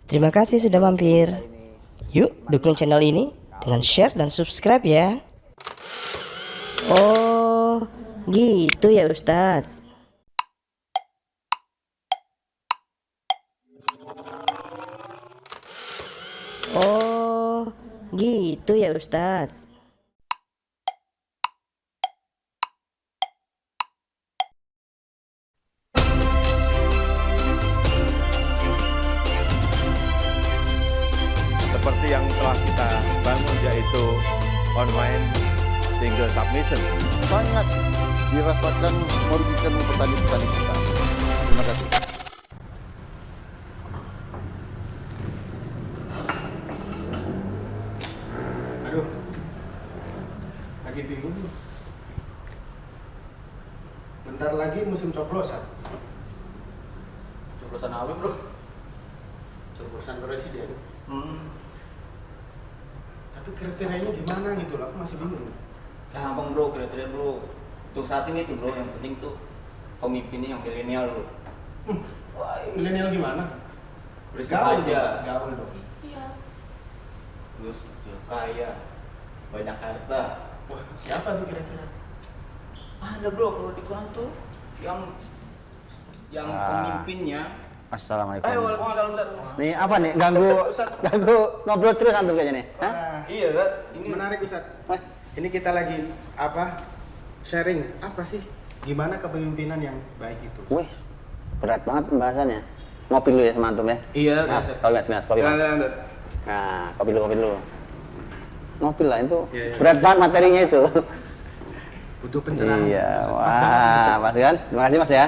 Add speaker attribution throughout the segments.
Speaker 1: Terima kasih sudah mampir. Yuk dukung channel ini dengan share dan subscribe ya. Oh, gitu ya Ustadz. Oh, gitu ya Ustadz.
Speaker 2: Seperti yang telah kita bangun yaitu online single submission.
Speaker 3: Sangat dirasakan merugikan petani-petani kita. Terima kasih.
Speaker 4: Aduh, lagi bingung nih. Bentar lagi musim coblosan.
Speaker 5: Coblosan apa bro?
Speaker 4: Coblosan presiden. Tapi kriterianya gimana gitu loh, aku masih bingung.
Speaker 5: Gampang bro, kriteria bro. Untuk saat ini tuh bro, yang penting tuh pemimpinnya yang milenial bro.
Speaker 4: Wah, milenial gimana?
Speaker 5: Bersih
Speaker 4: Gaul
Speaker 5: aja.
Speaker 4: dong, gaul dong.
Speaker 5: Terus dia kaya, banyak harta.
Speaker 4: Wah, siapa tuh kira-kira?
Speaker 5: Ada bro, kalau di Quran tuh yang pemimpinnya.
Speaker 6: Assalamualaikum.
Speaker 5: Ayo, waalaikumsalam Ustaz.
Speaker 6: Nih apa nih ganggu ngobrol terus antum kayaknya nih? Hah?
Speaker 4: Wah,
Speaker 5: Iya Ustaz, ini
Speaker 4: menarik Ustaz.
Speaker 6: Wah,
Speaker 4: Ini kita lagi sharing apa sih? Gimana kepemimpinan yang baik itu?
Speaker 6: wih, berat banget pembahasannya. Ngopi dulu ya sama antum ya.
Speaker 5: Iya,
Speaker 6: Mas,
Speaker 5: Ustaz.
Speaker 6: kopi mas, kopi mas.
Speaker 5: Silakan, Ustaz.
Speaker 6: Nah, kopi dulu. Ngopi lah itu.
Speaker 4: Iya, iya.
Speaker 6: Berat banget materinya itu.
Speaker 4: Butuh pencerahan.
Speaker 6: Iya,
Speaker 4: Pas banget.
Speaker 6: wah, mas kan? Terima kasih mas ya.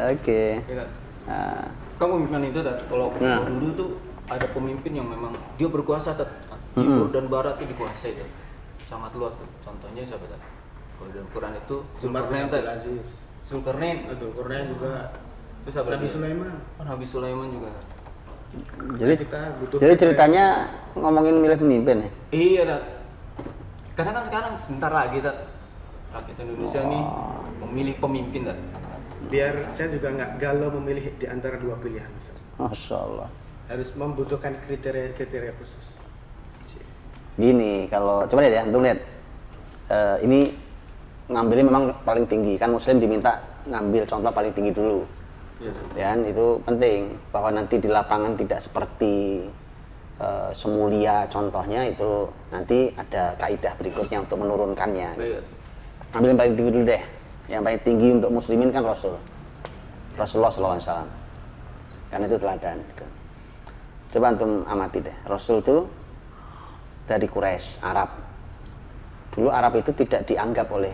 Speaker 6: Oke.
Speaker 5: Iya.
Speaker 6: Nah,
Speaker 5: Kan pemimpinan itu Ustaz, kalau
Speaker 6: Nah.
Speaker 5: dulu tuh ada pemimpin yang memang dia berkuasa Ustaz. Timur dan barat itu dikuasai tuh. Sangat luas tuh. Contohnya siapa Ustaz? Kalau dalam Quran itu
Speaker 4: Umar bin
Speaker 5: Zulkarnain
Speaker 4: Abdul
Speaker 5: Ustaz.
Speaker 4: Aziz.
Speaker 5: Zulkarnain.
Speaker 4: Betul, Korea juga.
Speaker 5: Terus apa
Speaker 4: Nabi
Speaker 5: lagi?
Speaker 4: Sulaiman.
Speaker 5: Oh, Nabi Sulaiman juga.
Speaker 6: jadi
Speaker 4: Kita butuh
Speaker 6: ceritanya ngomongin milih pemimpin ya.
Speaker 5: Iya, Tat. Karena kan sekarang sebentar lagi, Tat. Rakyat Indonesia nih memilih pemimpin, Tat.
Speaker 4: biar saya juga nggak galau memilih di antara dua pilihan, Ustaz.
Speaker 6: Masya Allah.
Speaker 4: Harus membutuhkan kriteria khusus.
Speaker 6: Gini, kalau coba lihat ya, antum lihat. Ini ngambilnya memang paling tinggi, kan muslim diminta ngambil contoh paling tinggi dulu.
Speaker 5: Iya.
Speaker 6: Dan itu penting bahwa nanti di lapangan tidak seperti semulia contohnya, itu nanti ada kaidah berikutnya untuk menurunkannya.
Speaker 5: Baik.
Speaker 6: Ambil yang paling tinggi dulu deh. Yang paling tinggi untuk muslimin kan Rasulullah SAW. Karena itu teladan. Gitu. Coba antum amati deh. Rasul itu dari Quraisy, Arab. Dulu Arab itu tidak dianggap oleh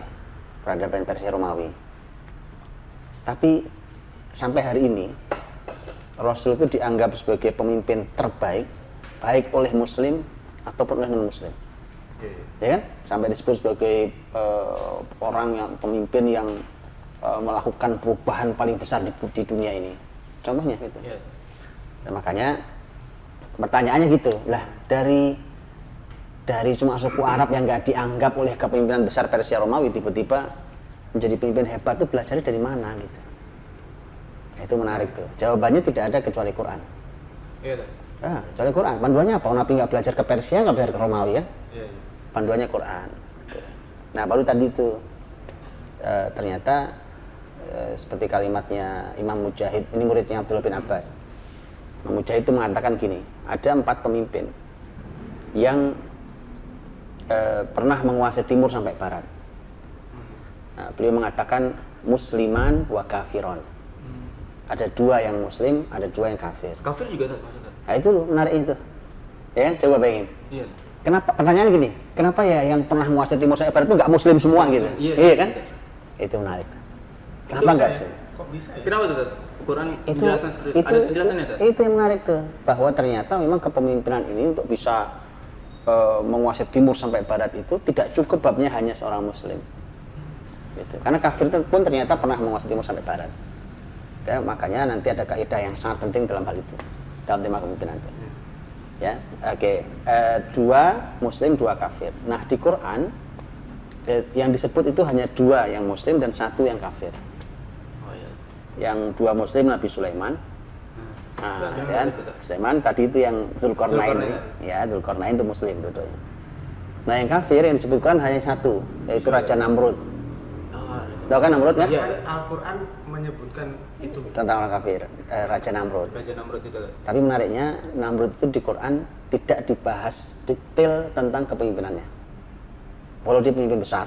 Speaker 6: peradaban Persia Romawi. Tapi sampai hari ini Rasul itu dianggap sebagai pemimpin terbaik, baik oleh muslim ataupun oleh non-muslim. Ya kan? Sampai disebut sebagai orang yang pemimpin yang melakukan perubahan paling besar di dunia ini. Contohnya gitu.
Speaker 5: Iya.
Speaker 6: Dan makanya pertanyaannya gitu, lah dari cuma suku Arab yang nggak dianggap oleh kepemimpinan besar Persia Romawi tiba-tiba menjadi pemimpin hebat tuh belajarnya dari mana gitu. Nah, itu menarik tuh. Jawabannya tidak ada kecuali Quran.
Speaker 5: Iya, Tat.
Speaker 6: Kecuali Quran. Panduannya apa? Nabi nggak belajar ke Persia, nggak belajar ke Romawi ya?
Speaker 5: Iya, iya.
Speaker 6: Panduannya Quran. Nah baru tadi itu ternyata seperti kalimatnya Imam Mujahid, ini muridnya Abdullah bin Abbas. Imam Mujahid itu mengatakan gini, ada 4 pemimpin yang pernah menguasai timur sampai barat. Nah, beliau mengatakan musliman wa kafiron. Ada 2 yang muslim, ada 2 yang kafir.
Speaker 5: Kafir juga, Tat, maksudnya.
Speaker 6: Nah itu loh menarik itu. Ya kan? Coba bayangin.
Speaker 5: Iya.
Speaker 6: Kenapa, pertanyaannya gini, kenapa ya yang pernah menguasai timur sampai barat itu nggak muslim semua gitu?
Speaker 5: Iya,
Speaker 6: Iya kan?
Speaker 5: iya.
Speaker 6: Itu menarik. Kenapa
Speaker 4: Itu
Speaker 6: nggak
Speaker 4: saya-
Speaker 6: muslim?
Speaker 4: Kok bisa ya?
Speaker 5: Kenapa tuh, Tat? Quran
Speaker 6: Itu,
Speaker 5: menjelaskan seperti itu. Ada penjelasannya, Tat?
Speaker 6: itu yang menarik tuh, bahwa ternyata memang kepemimpinan ini untuk bisa menguasai timur sampai barat itu tidak cukup babnya hanya seorang muslim. Gitu. Karena kafir itu pun ternyata pernah menguasai timur sampai barat. Ya, makanya nanti ada kaidah yang sangat penting dalam hal itu, dalam tema kepemimpinan itu. Ya, oke. 2 muslim, 2 kafir. Nah di Quran yang disebut itu hanya 2 yang muslim dan 1 yang kafir.
Speaker 5: Oh, iya.
Speaker 6: Yang 2 muslim Nabi Sulaiman, Nah, kan? Sulaiman tadi itu yang Zulkarnain, ya Zulkarnain itu muslim dua-duanya. Nah yang kafir yang disebut Quran hanya satu, yaitu Raja Namrud. Tahu kan Namrud kan?
Speaker 4: Al-Quran menyebutkan itu.
Speaker 6: Tentang orang kafir, Raja Namrud.
Speaker 5: Raja Namrud itu.
Speaker 6: Tapi menariknya Namrud itu di Quran tidak dibahas detail tentang kepemimpinannya. Walau dia pemimpin besar,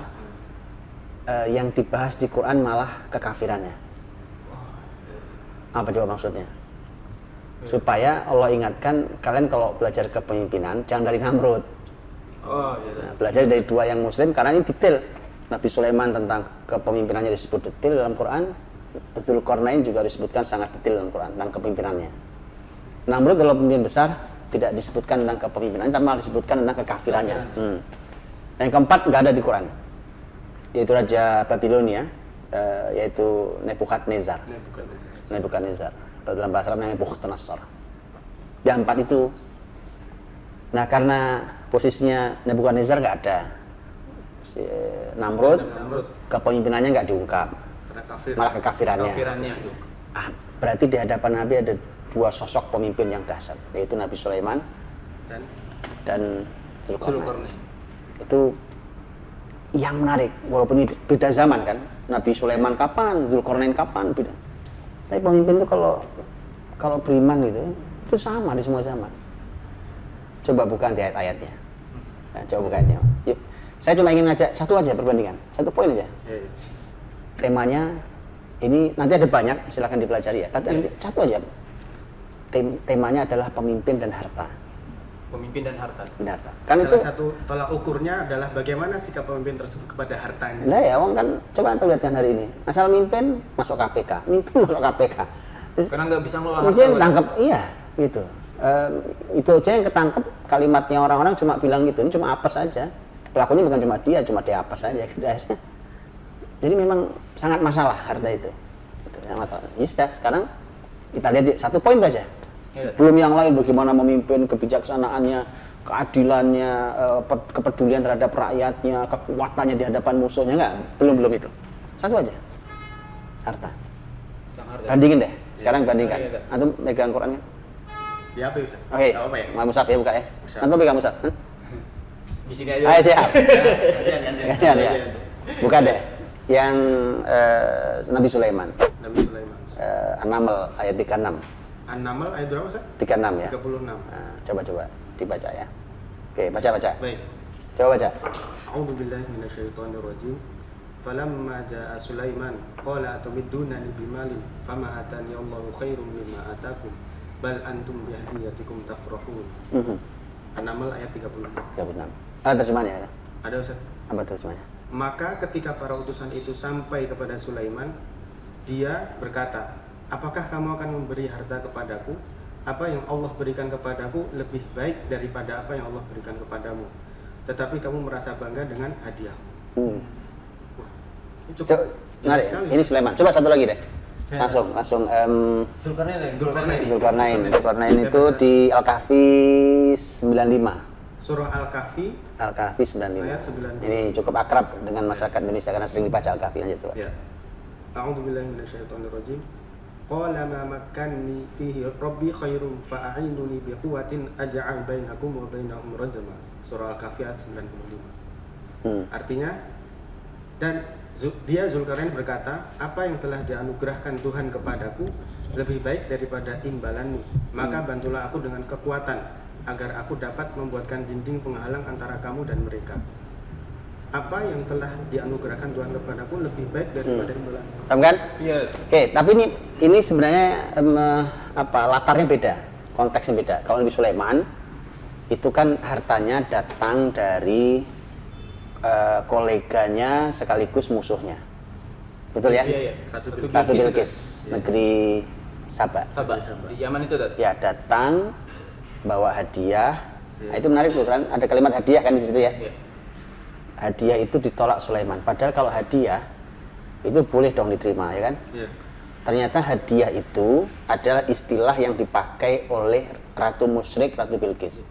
Speaker 6: yang dibahas di Quran malah kekafirannya. Apa coba maksudnya? Supaya Allah ingatkan kalian kalau belajar kepemimpinan jangan dari Namrud. Nah, belajar dari dua yang muslim karena ini detail. Nabi Sulaiman tentang kepemimpinannya disebut detail dalam Quran. Zulkarnain juga disebutkan sangat detail dalam Quran tentang kepemimpinannya. Namrud kalau pemimpin besar tidak disebutkan tentang kepemimpinannya, tapi malah disebutkan tentang kekafirannya. Yang keempat nggak ada di Quran, yaitu Raja Babilonia, yaitu Nebukadnezar. Atau dalam bahasa Arab namanya Bukhtanasar. Yang empat itu. Nah karena posisinya Nebukadnezar nggak ada, si Namrud kepemimpinannya nggak diungkap, malah kekafirannya. Berarti di hadapan Nabi ada dua sosok pemimpin yang dahsyat, yaitu Nabi Sulaiman dan Zulkarnain. Itu yang menarik, walaupun ini beda zaman kan. Nabi Sulaiman kapan, Zulkarnain kapan, beda. Tapi pemimpin itu kalau beriman gitu, itu sama di semua zaman. Coba buka di ayat-ayatnya. Nah, coba buka ayatnya. Yuk. Saya cuma ingin ngajak satu aja perbandingan, satu poin aja. Temanya ini nanti ada banyak, silakan dipelajari ya. Tapi nanti satu aja. Temanya adalah pemimpin dan harta.
Speaker 5: Pemimpin dan harta.
Speaker 4: Kan salah satu tolak ukurnya adalah bagaimana sikap pemimpin tersebut kepada hartanya.
Speaker 6: Nah ya, Wong kan coba anda lihat kan hari ini. Asal mimpin masuk KPK, masuk KPK. Terus,
Speaker 5: karena nggak bisa ngelola
Speaker 6: harta. Tangkap, iya gitu. Itu aja yang ketangkep, kalimatnya orang-orang cuma bilang gitu, ini cuma apes saja. Pelakunya bukan cuma dia apes saja gitu akhirnya. Jadi memang sangat masalah harta itu. Sangat masalah. Ini sudah sekarang kita lihat satu poin saja. Belum yang lain, bagaimana memimpin, kebijaksanaannya, keadilannya, kepedulian terhadap rakyatnya, kekuatannya di hadapan musuhnya, enggak, belum itu. Satu aja, harta. Bandingin deh, sekarang bandingkan. Antum megang Quran kan?
Speaker 4: Ya apa Ustaz?
Speaker 6: Oke, Musaf ya buka ya. Antum pegang Musaf.
Speaker 5: Di sini aja.
Speaker 6: Ayo siap. Ya. Buka deh. Yang Nabi Sulaiman. An-Naml ayat 36.
Speaker 4: An-Naml ayat berapa Ustaz?
Speaker 6: 36 ya.
Speaker 4: 36.
Speaker 6: Nah, coba dibaca ya. Oke, baca.
Speaker 4: Baik.
Speaker 6: Coba baca.
Speaker 4: A'udzubillahi minasyaitonirrajim. Falamma jaa Sulaiman qala atumiddunani bimalin fama atani Allahu khairum mimma atakum bal antum bihdiyatikum tafrahun. An-Naml ayat 36.
Speaker 6: 36. Ada terjemahannya ya?
Speaker 4: Ada Ustaz.
Speaker 6: Apa terjemahannya?
Speaker 4: Maka ketika para utusan itu sampai kepada Sulaiman, dia berkata, apakah kamu akan memberi harta kepadaku? Apa yang Allah berikan kepadaku lebih baik daripada apa yang Allah berikan kepadamu. Tetapi kamu merasa bangga dengan hadiah.
Speaker 6: Menarik. Ini Sulaiman. Coba satu lagi deh. Langsung. Zulkarnain itu di Al-Kahfi 95.
Speaker 4: Surah Al-Kahfi
Speaker 6: 95.
Speaker 4: Ayat 95.
Speaker 6: Ini cukup akrab dengan masyarakat Indonesia karena sering dibaca Al-Kahfi. Lanjut coba.
Speaker 4: Ya. A'udzubillahi minasyaitonirrajim. Qala ma makkanni fihi rabbi khairum fa'inuni biquwwatin aj'al bainakum wa bainahum rajma. Surah Al-Kahfi ayat 95. Artinya, dan dia Zulkarnain berkata, apa yang telah dianugerahkan Tuhan kepadaku lebih baik daripada imbalanmu, maka bantulah aku dengan kekuatan agar aku dapat membuatkan dinding penghalang antara kamu dan mereka. Apa yang telah dianugerahkan Tuhan kepadaku lebih baik daripada imbalan.
Speaker 6: Paham kan?
Speaker 5: Iya.
Speaker 6: Oke, tapi ini sebenarnya latarnya beda, konteksnya beda. Kalau Nabi Sulaiman itu kan hartanya datang dari koleganya sekaligus musuhnya. Betul ya?
Speaker 5: Iya.
Speaker 6: Ratu Bilqis, negeri Sabah.
Speaker 5: Di Yaman itu
Speaker 6: Ya, datang bawa hadiah. Nah, itu menarik tuh kan, ada kalimat hadiah kan di situ ya. Hadiah itu ditolak Sulaiman. Padahal kalau hadiah itu boleh dong diterima ya kan. Ternyata hadiah itu adalah istilah yang dipakai oleh Ratu Musyrik, Ratu Bilqis.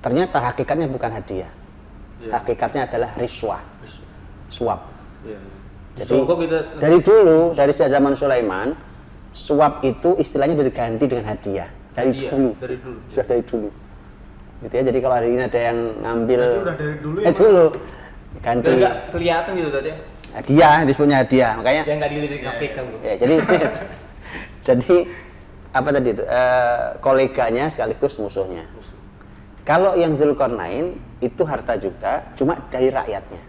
Speaker 6: Ternyata hakikatnya bukan hadiah. Hakikatnya adalah riswah, suap. Jadi dari dulu, dari sejak zaman Sulaiman, suap itu istilahnya udah diganti dengan hadiah dari
Speaker 5: Hadiah,
Speaker 6: dulu.
Speaker 5: dari dulu.
Speaker 6: Sudah dari dulu. Gitu ya. Jadi kalau hari ini ada yang ngambil
Speaker 4: Berarti udah dari dulu ya, Mas?
Speaker 6: dulu ganti
Speaker 5: Udah nggak kelihatan gitu tadi ya?
Speaker 6: hadiah, disebutnya hadiah. Makanya
Speaker 5: Yang nggak dilirik KPK bro.
Speaker 6: ya, jadi jadi apa tadi itu? Koleganya sekaligus musuhnya. Kalau yang Zulkarnain itu harta juga, cuma dari rakyatnya.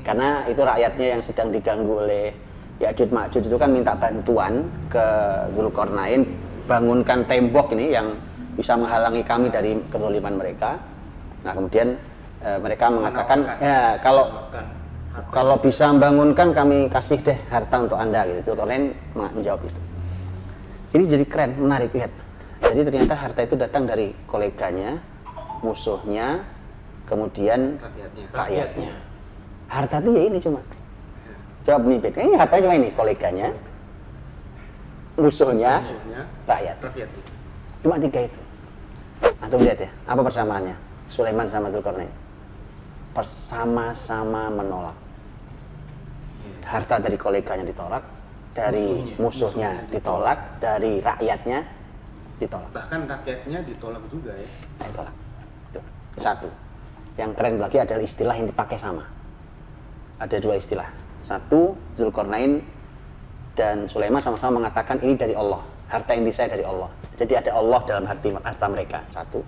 Speaker 6: Karena itu rakyatnya yang sedang diganggu oleh Ya'juj Ma'juj itu kan minta bantuan ke Zulkarnain, bangunkan tembok ini yang bisa menghalangi kami dari kezaliman mereka. Nah kemudian mereka mengatakan ya kalau bisa membangunkan kami kasih deh harta untuk anda gitu. Zulkarnain menjawab itu. Ini jadi keren, menarik, lihat. Jadi ternyata harta itu datang dari koleganya, musuhnya, kemudian rakyatnya. Harta itu ya ini cuma. Coba pemimpin, ini hartanya cuma ini, koleganya, musuhnya, rakyat. Cuma 3 itu. Antum lihat ya, apa persamaannya? Sulaiman sama Zulkarnain. Bersama-sama menolak. Harta dari koleganya ditolak, dari musuhnya ditolak, dari rakyatnya ditolak.
Speaker 4: Bahkan rakyatnya ditolak juga ya.
Speaker 6: Ditolak. Itu. Satu. Yang keren lagi adalah istilah yang dipakai sama. Ada 2 istilah. Satu, Zulkarnain dan Sulaiman sama-sama mengatakan ini dari Allah. Harta yang saya dari Allah. Jadi ada Allah dalam harta mereka. Satu.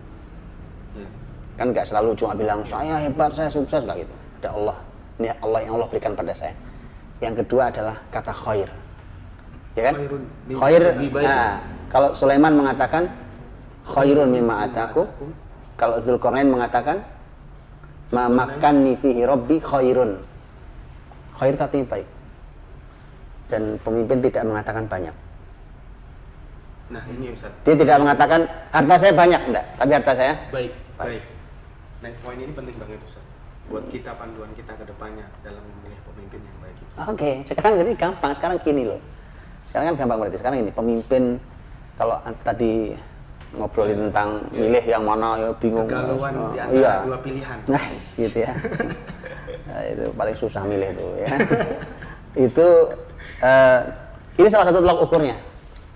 Speaker 6: Kan nggak selalu cuma bilang saya hebat, saya sukses, nggak gitu. Ada Allah. Ini Allah yang Allah berikan pada saya. Yang kedua adalah kata khair. Ya kan? Khair. Nah, kalau Sulaiman mengatakan khairun mimma ataku, kalau Zulkarnain mengatakan ma makanni fihi rabbi khairun. Khair artinya baik. Dan pemimpin tidak mengatakan banyak.
Speaker 4: Nah ini Ustaz.
Speaker 6: Dia tidak mengatakan harta saya banyak, enggak, tapi harta saya
Speaker 5: Baik.
Speaker 4: Baik. Nah poin ini penting banget Ustaz. Buat kita panduan kita ke depannya dalam memilih pemimpin yang baik itu.
Speaker 6: Oke, sekarang jadi gampang. Sekarang gini loh. Sekarang kan gampang berarti. Sekarang ini pemimpin, kalau tadi ngobrolin tentang milih yang mana ya bingung.
Speaker 4: Kegalauan di antara
Speaker 6: Iya.
Speaker 4: 2 pilihan.
Speaker 6: Nice, gitu ya. Nah, itu paling susah milih tuh ya. Itu ini salah satu tolak ukurnya.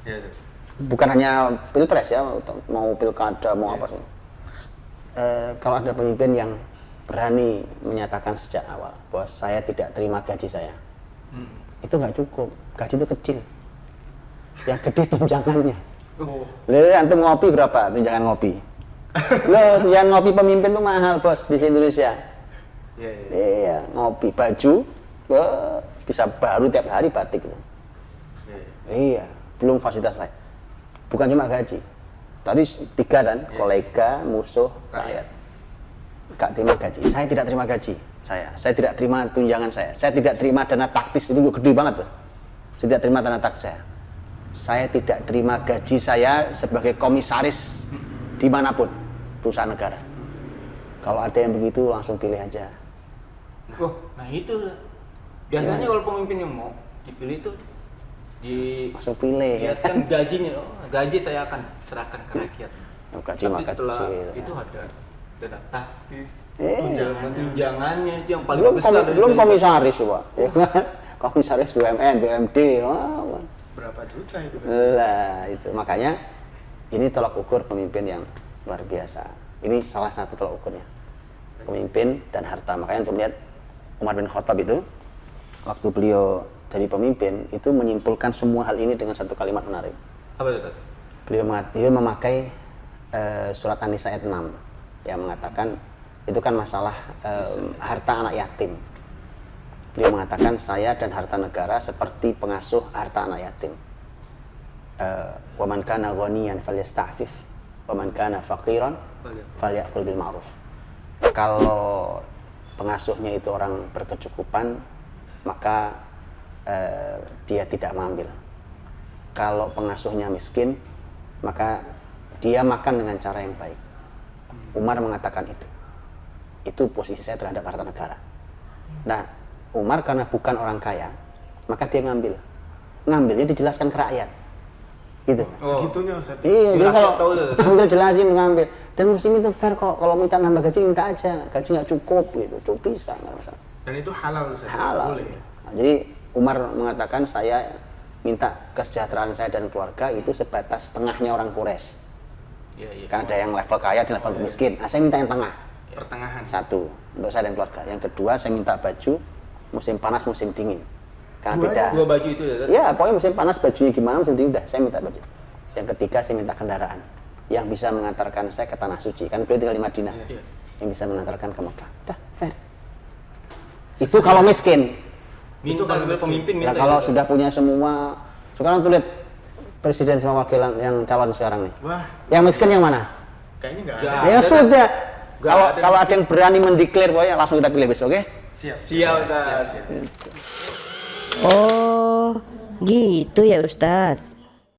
Speaker 4: Ya, Ustaz.
Speaker 6: Bukan hanya pilpres ya, mau pilkada, mau apa sih. Kalau ada pemimpin yang berani menyatakan sejak awal bahwa saya tidak terima gaji saya, itu nggak cukup. Gaji itu kecil. Yang gede tunjangannya. Antum ngopi berapa tunjangan ngopi? Tunjangan ngopi pemimpin tuh mahal bos di Indonesia. Iya, ngopi baju bisa baru tiap hari batik loh. Iya, belum fasilitas lain. Bukan cuma gaji. Tadi 3 kan, kolega, musuh, rakyat. Gak terima gaji. Saya tidak terima gaji. Saya tidak terima tunjangan saya. Saya tidak terima dana taktis, itu gede banget tuh. Saya tidak terima dana taktis saya. Saya tidak terima gaji saya sebagai komisaris dimanapun perusahaan negara. Kalau ada yang begitu langsung pilih aja.
Speaker 5: Nah itu biasanya kalau pemimpin yang mau dipilih itu
Speaker 6: Langsung pilih.
Speaker 5: lihatkan gajinya, gaji saya akan serahkan ke rakyat.
Speaker 6: Gaji
Speaker 5: Tapi
Speaker 6: mah
Speaker 5: setelah
Speaker 6: kecil.
Speaker 5: itu ada dana taktis,
Speaker 4: Tunjangan.
Speaker 5: tunjangannya itu yang paling
Speaker 6: Belum,
Speaker 5: besar. dari
Speaker 6: belum
Speaker 5: gaji.
Speaker 6: komisaris Pak. Ya kan? Komisaris BUMN, BUMD.
Speaker 4: Berapa juta itu?
Speaker 6: Lah itu makanya ini tolak ukur pemimpin yang luar biasa. Ini salah satu tolak ukurnya. Pemimpin dan harta. Makanya untuk melihat Umar bin Khattab itu waktu beliau jadi pemimpin itu menyimpulkan semua hal ini dengan satu kalimat menarik.
Speaker 5: Apa itu?
Speaker 6: Beliau memakai surat An-Nisa ayat 6 yang mengatakan itu kan masalah harta anak yatim. Beliau mengatakan saya dan harta negara seperti pengasuh harta anak yatim. Wa man kana ghaniyan falyasta'fif wa man kana faqiran falyakul bil ma'ruf. Kalau pengasuhnya itu orang berkecukupan, maka dia tidak mengambil. Kalau pengasuhnya miskin, maka dia makan dengan cara yang baik. Umar mengatakan itu. Itu posisi saya terhadap harta negara. Nah, Umar karena bukan orang kaya, maka dia ngambil. Ngambilnya dijelaskan ke rakyat. Gitu.
Speaker 4: Segitunya Ustaz.
Speaker 6: Iya, jadi kalau
Speaker 5: tahu tuh.
Speaker 6: ngambil jelasin ngambil. Dan muslim itu fair kok. Kalau minta nambah gaji minta aja. Gaji nggak cukup gitu. Cukup bisa nggak masalah.
Speaker 4: Dan itu halal Ustaz.
Speaker 6: Halal.
Speaker 4: Boleh.
Speaker 6: Nah, jadi Umar mengatakan saya minta kesejahteraan saya dan keluarga itu sebatas tengahnya orang Quraisy.
Speaker 5: Iya, iya.
Speaker 6: Karena ada yang level kaya dan level miskin. Nah, saya minta yang tengah.
Speaker 4: Pertengahan.
Speaker 6: Satu, untuk saya dan keluarga. Yang kedua, saya minta baju musim panas, musim dingin. Karena
Speaker 4: Dua
Speaker 6: beda.
Speaker 5: Dua baju itu ya, Tat?
Speaker 6: Ya, pokoknya musim panas bajunya gimana, musim dingin udah saya minta baju. Yang ketiga, saya minta kendaraan yang bisa mengantarkan saya ke tanah suci. Kan beliau tinggal di Madinah.
Speaker 5: Iya.
Speaker 6: Yang bisa mengantarkan ke Mekah. Udah, fair. Itu kalau miskin.
Speaker 5: Minta
Speaker 4: kalau
Speaker 5: sebagai pemimpin
Speaker 6: Nah,
Speaker 5: minta.
Speaker 6: kalau
Speaker 5: itu.
Speaker 6: sudah punya semua, sekarang tuh lihat presiden sama wakilan yang calon sekarang nih.
Speaker 4: Wah,
Speaker 6: Yang miskin yang mana?
Speaker 4: kayaknya nggak
Speaker 5: Nggak.
Speaker 4: ada.
Speaker 6: Ya
Speaker 5: ada.
Speaker 6: sudah.
Speaker 5: Nggak
Speaker 6: Kalau
Speaker 5: ada.
Speaker 6: kalau ada yang berani mendeklar, pokoknya langsung kita pilih besok, oke?
Speaker 4: Siap.
Speaker 5: Siap, Tat.
Speaker 4: Siap.
Speaker 1: Oh, gitu ya Ustadz.